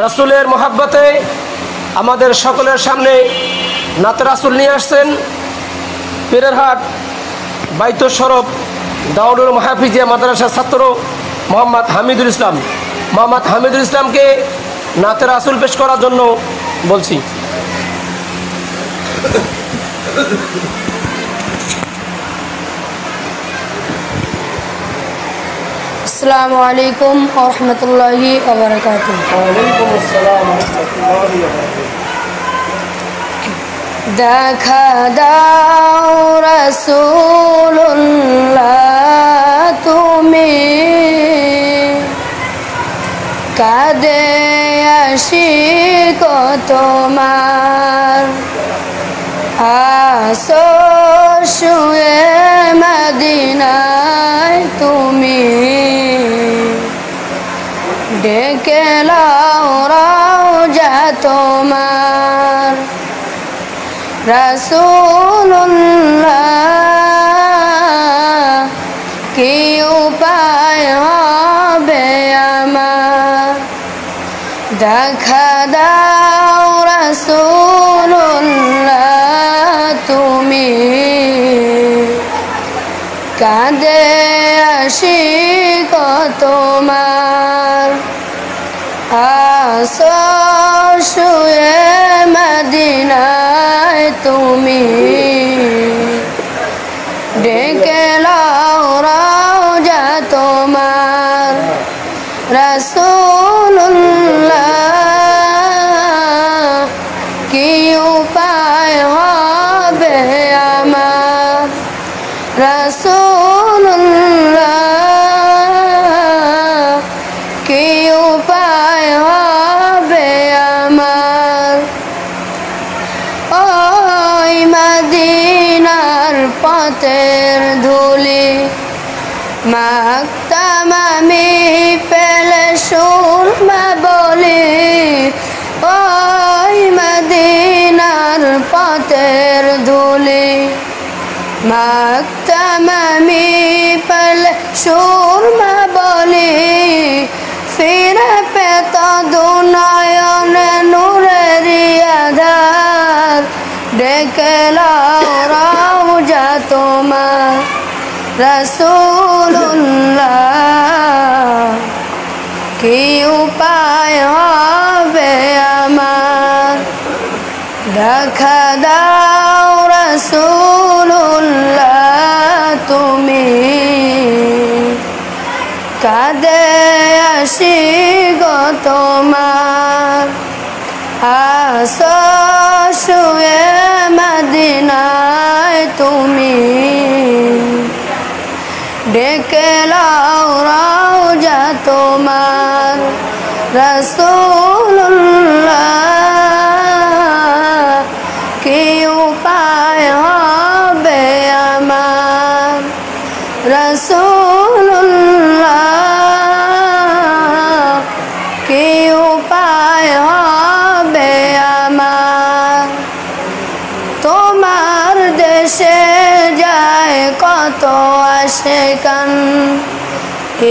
রাসূলের মহব্বতে আমাদের সকলের সামনে নাতে রাসূল নিয়ে আসছেন পীরেরহাট বাইতুল শরফ দাউদুল মাহফিজিয়া মাদ্রাসার ছাত্র মোহাম্মদ হামিদুল ইসলাম। মোহাম্মদ হামিদুল ইসলামকে নাতে রাসূল পেশ করার জন্য বলছি। আসসালামু আলাইকুম ওয়া রাহমাতুল্লাহি ওয়া বারাকাতুহু। ওয়ালাইকুম আসসালাম ওয়া রাহমাতুল্লাহি ওয়া বারাকাতুহু। দেখা দাও রাসূলুল্লাহ তুমি কাঁদে আশিক তোমার আসো শুয়ে মদিনায় তুমি ডেকে লাও রওজা তোমার রাসূলুল্লাহ কি উপায় হবে আমার দেখা দাও রাসূলুল্লাহ তুমি কাঁদে আশিক তোমার আসো শুয়ে মদিনায় তুমি ডেকে লাও রওজা তোমার রাসূলুল্লাহ কি উপায় হবে আমার রাসূলুল্লাহ কি উপায় হবে আমার ওই মদিনার পথের ধুলি মাখতাম আমি পেলে সুরমা বলি ওই মদিনার পথের ধুলি মাখতাম আমি পেলে সুরমা বলি ফিরে পেত দুনয়নে নূরের আধার ডেকে লাও রওজা তোমার রাসূলুল্লাহ কি উপায় হবে আমার দেখা দাও রাসূলুল্লাহ তুমি কাঁদে আশিক তোমার আসো শুয়ে মদিনায় তুমি ডেকে লাও রওজা তোমার রাসূলুল্লাহ কি উপায় হবে আমার রাসূলুল্লাহ কি উপায় হবে আমার তোমার দেশে যায় কত আশিকান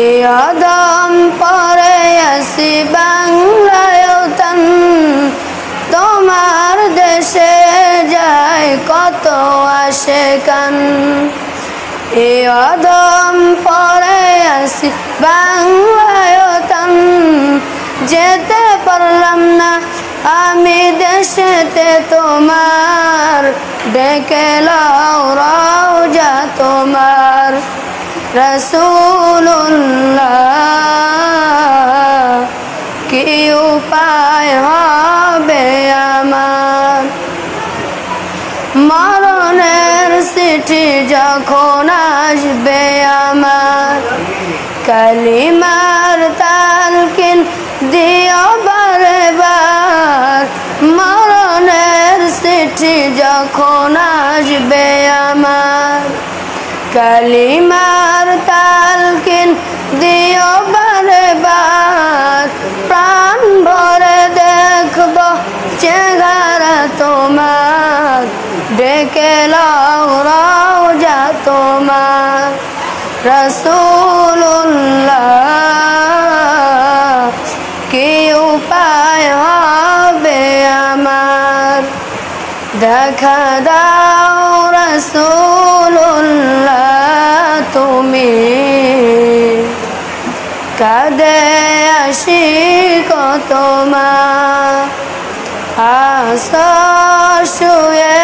এ আদম পরে আসি বাংলায় তান তোমার দেশে যায় কত আশিকান এ আদম পরে আসি বাংলায় তান যেতে পারলাম না আমি দেশেতে তোমার ডেকে লাও রওজা তোমার রাসূলুল্লাহ কি উপায় হবে আমার মরণের চিঠি যখন আসবে আমার কালিমার তালকিন দিও বারে বার মরণের চিঠি যখন আসবে আমার কালিমার তালকিন দিও বারে বার প্রাণ ভরে দেখব চেহারা তোমার ডেকে লাও রওজা তোমার রাসূলুল্লাহ কি উপায় দেখা দাও রাসূলুল্লাহ তুমি কাঁদে আশিক তোমার আসর শুয়ে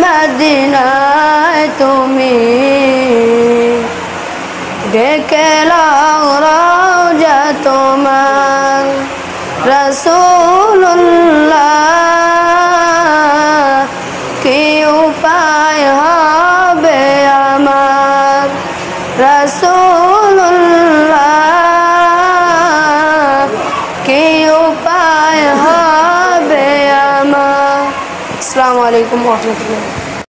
মদিনায় তুমি ডেকে লাও রওজা তোমার রাসূলুল্লাহ কি উপায় হবে আমার রাসূলুল্লাহ কি উপায় হবে আমার। আসসালামু আলাইকুম ওয়া রাহমাতুল্লাহ।